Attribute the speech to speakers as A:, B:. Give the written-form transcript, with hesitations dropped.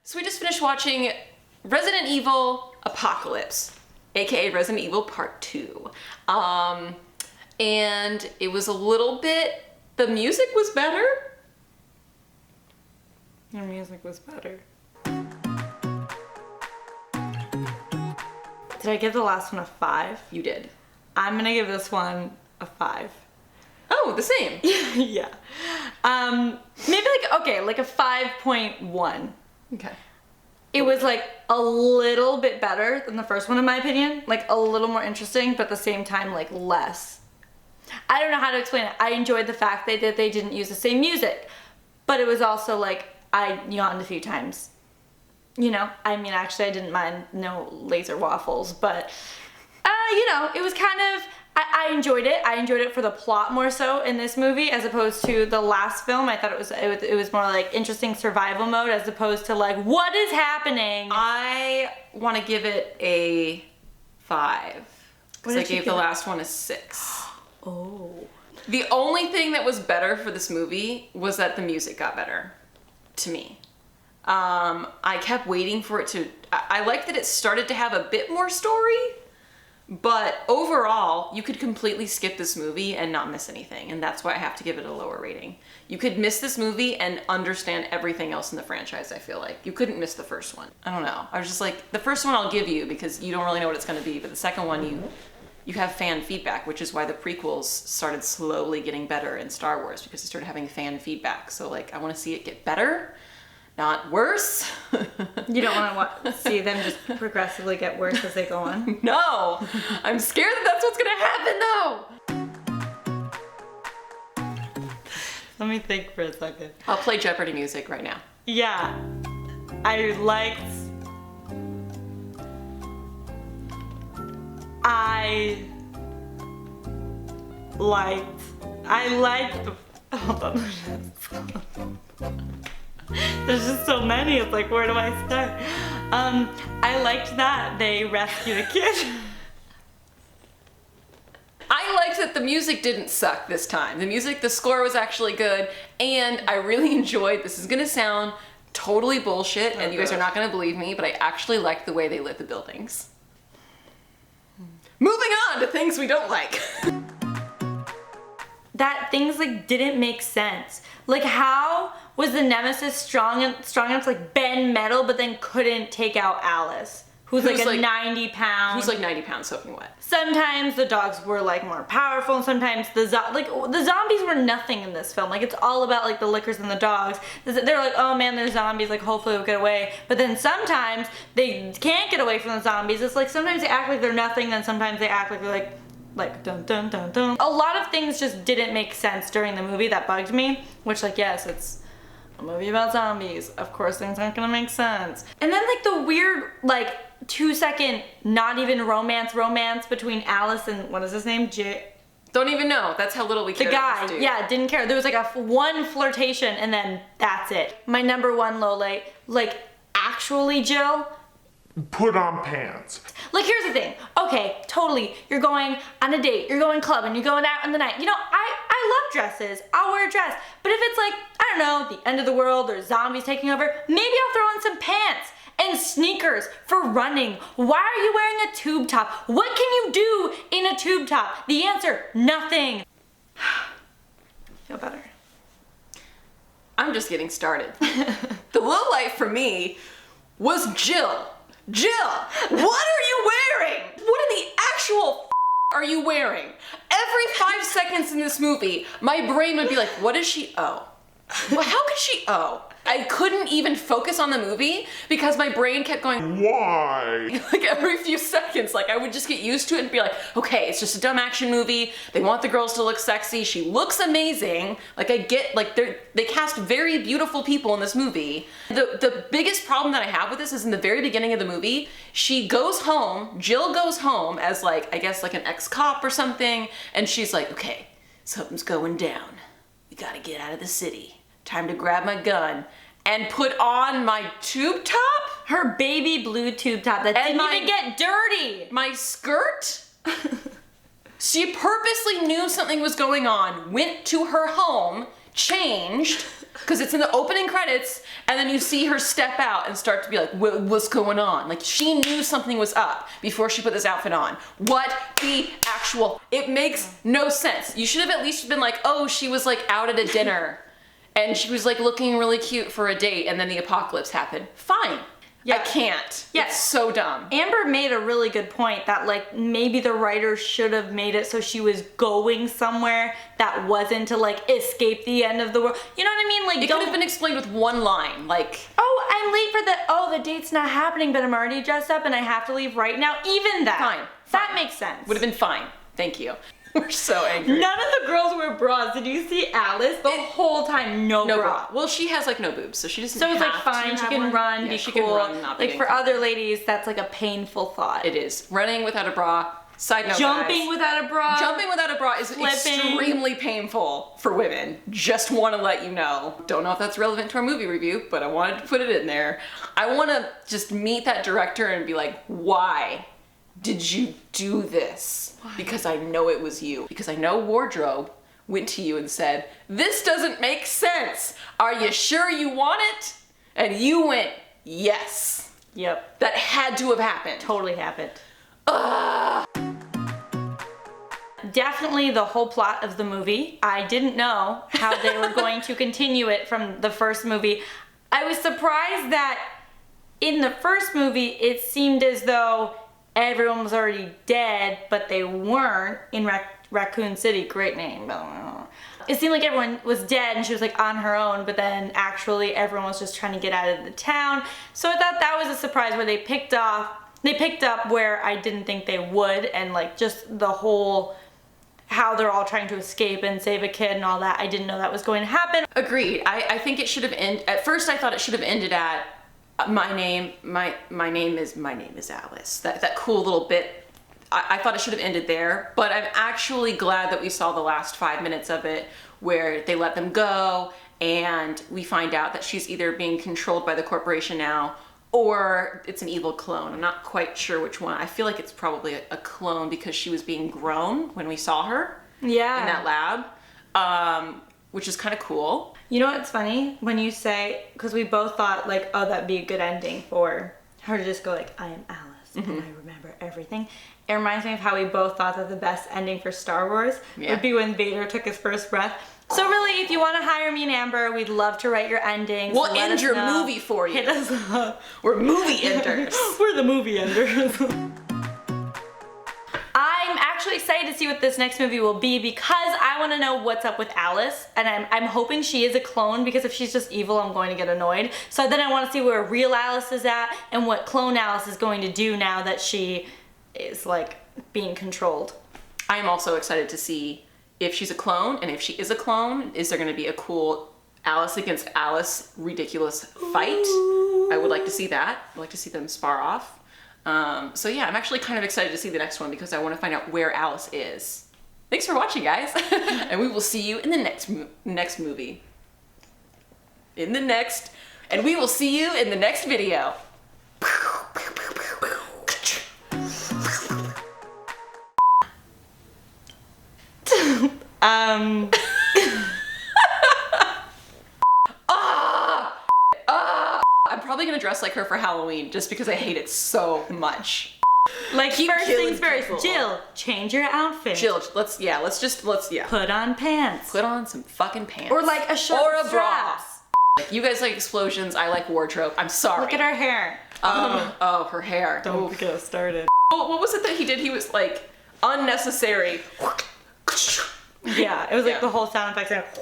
A: So we just finished watching Resident Evil Apocalypse, aka Resident Evil Part 2. And it was a little bit, the music was better.
B: The music was better. Did I give the last one a 5?
A: You did.
B: I'm gonna give this one a 5.
A: Oh, the same.
B: Yeah. Maybe like a 5.1.
A: Okay.
B: It was like a little bit better than the first one in my opinion. Like a little more interesting, but at the same time like less. I don't know how to explain it. I enjoyed the fact that they didn't use the same music, but it was also like I yawned a few times. You know, I mean, actually I didn't mind no laser waffles, but you know, it was kind of, I enjoyed it. I enjoyed it for the plot more so in this movie as opposed to the last film. I thought it was more like interesting survival mode as opposed to like, what is happening?
A: I want to give it a 5 because I gave the last one a 6.
B: Oh.
A: The only thing that was better for this movie was that the music got better to me. I kept waiting for it to, I liked that it started to have a bit more story. But overall, you could completely skip this movie and not miss anything, and that's why I have to give it a lower rating. You could miss this movie and understand everything else in the franchise, I feel like. You couldn't miss the first one. I don't know. I was just like, the first one I'll give you because you don't really know what it's gonna be, but the second one you have fan feedback, which is why the prequels started slowly getting better in Star Wars, because it started having fan feedback. So like, I wanna see it get better, not worse.
B: You don't want to see them just progressively get worse as they go on?
A: No! I'm scared that that's what's gonna happen though!
B: Let me think for a second.
A: I'll play Jeopardy music right now.
B: Yeah. I liked hold on. There's just so many, it's like, where do I start? I liked that they rescued a kid.
A: I liked that the music didn't suck this time. The score was actually good, and I really enjoyed, this is gonna sound totally bullshit, and you guys are not gonna believe me, but I actually liked the way they lit the buildings. Moving on to things we don't like.
B: That things like didn't make sense. Like how was the Nemesis strong enough to like bend metal but then couldn't take out Alice? Who's like 90 pounds.
A: Who's like 90 pounds soaking wet.
B: Sometimes the dogs were like more powerful and sometimes the zombies were nothing in this film. Like it's all about like the lickers and the dogs. They're like, oh man, there's zombies, like hopefully we'll get away. But then sometimes they can't get away from the zombies. It's like sometimes they act like they're nothing, then sometimes they act like they're like dun dun dun dun. A lot of things just didn't make sense during the movie that bugged me, which like, yes, it's a movie about zombies. Of course things aren't gonna make sense. And then like the weird like 2-second not even romance between Alice and what is his name?
A: Don't even know. That's how little we cared.
B: The guy, yeah, didn't care. There was like one flirtation and then that's it. My number one low light, like actually Jill,
C: put on pants.
B: Like here's the thing, okay, totally, you're going on a date, you're going clubbing, you're going out in the night. You know, I love dresses, I'll wear a dress. But if it's like, I don't know, the end of the world or zombies taking over, maybe I'll throw on some pants and sneakers for running. Why are you wearing a tube top? What can you do in a tube top? The answer, nothing. Feel better.
A: I'm just getting started. The low light for me was Jill. Jill, what are you wearing? What in the actual are you wearing? Every 5 seconds in this movie, my brain would be like, what does she owe? Well, how could she owe? I couldn't even focus on the movie because my brain kept going,
C: why?
A: Like every few seconds, like I would just get used to it and be like, okay, it's just a dumb action movie. They want the girls to look sexy. She looks amazing. Like I get, like they cast very beautiful people in this movie. The biggest problem that I have with this is in the very beginning of the movie, she goes home, Jill goes home as like, I guess like an ex-cop or something. And she's like, okay, something's going down. We gotta get out of the city. Time to grab my gun and put on my tube top?
B: Her baby blue tube top that didn't even get dirty.
A: My skirt? She purposely knew something was going on, went to her home, changed, Because it's in the opening credits, and then you see her step out and start to be like, what's going on? Like, she knew something was up before she put this outfit on. What the actual? It makes no sense. You should have at least been like, oh, she was like out at a dinner, and she was like looking really cute for a date, and then the apocalypse happened. Fine. Yeah. I can't.
B: Yeah.
A: It's so dumb.
B: Amber made a really good point that like maybe the writers should have made it so she was going somewhere that wasn't to like escape the end of the world. You know what I mean? Like
A: it could have been explained with one line, like,
B: oh, I'm late for the date's not happening, but I'm already dressed up and I have to leave right now. Even that.
A: Fine.
B: That makes sense.
A: Would have been fine. Thank you. We're so angry.
B: None of the girls wear bras. Did you see Alice? The whole time, no bra.
A: Well, she has like no boobs, so she doesn't.
B: So it's
A: have
B: like fine. She can run,
A: yeah,
B: be
A: she
B: cool.
A: Can run, not
B: like
A: be
B: for other ladies, that's like a painful thought.
A: It is running without a bra. Side note,
B: jumping
A: guys,
B: without a bra.
A: Jumping without a bra is extremely painful for women. Just want to let you know. Don't know if that's relevant to our movie review, but I wanted to put it in there. I want to just meet that director and be like, why did you do this? Why? Because I know it was you. Because I know wardrobe went to you and said, this doesn't make sense. Are you sure you want it? And you went, yes.
B: Yep.
A: That had to have happened.
B: Totally happened. Definitely the whole plot of the movie. I didn't know how they were going to continue it from the first movie. I was surprised that in the first movie, it seemed as though everyone was already dead, but they weren't in Raccoon City. Great name. It seemed like everyone was dead and she was like on her own, but then actually everyone was just trying to get out of the town. So I thought that was a surprise where they picked up where I didn't think they would, and like just the whole how they're all trying to escape and save a kid and all that. I didn't know that was going to happen.
A: Agreed. I think it should have ended. At first I thought it should have ended at my name is Alice. That cool little bit. I thought it should have ended there, but I'm actually glad that we saw the last 5 minutes of it where they let them go and we find out that she's either being controlled by the corporation now or it's an evil clone. I'm not quite sure which one. I feel like it's probably a clone because she was being grown when we saw her in that lab, which is kind of cool.
B: You know what's funny? When you say, because we both thought like, oh, that'd be a good ending for her to just go like, I am Alice and I remember everything. It reminds me of how we both thought that the best ending for Star Wars would be when Vader took his first breath. So really, if you want to hire me and Amber, we'd love to write your endings.
A: We'll end your movie for you.
B: Hit us up.
A: We're movie enders.
B: We're the movie enders. I'm actually excited to see what this next movie will be because I want to know what's up with Alice, and I'm hoping she is a clone because if she's just evil, I'm going to get annoyed. So then I want to see where real Alice is at and what clone Alice is going to do now that she is like being controlled.
A: I am also excited to see if she's a clone, and if she is a clone, is there going to be a cool Alice against Alice ridiculous fight? Ooh. I would like to see that. I'd like to see them spar off. So yeah, I'm actually kind of excited to see the next one because I want to find out where Alice is. Thanks for watching, guys. And we will see you in the next movie. And we will see you in the next video. I'm probably gonna dress like her for Halloween just because I hate it so much.
B: Like
A: Keep
B: first
A: killing
B: things first,
A: people.
B: Jill, change your outfit.
A: Jill, let's
B: Put on pants.
A: put on some fucking pants.
B: Or like a shirt
A: or a
B: with
A: bra.
B: straps.
A: You guys like explosions, I like wardrobe. I'm sorry.
B: Look at her hair.
A: Oh, her hair.
B: Don't get us started.
A: What was it that he did? He was like unnecessary.
B: Yeah, it was like the whole sound effects.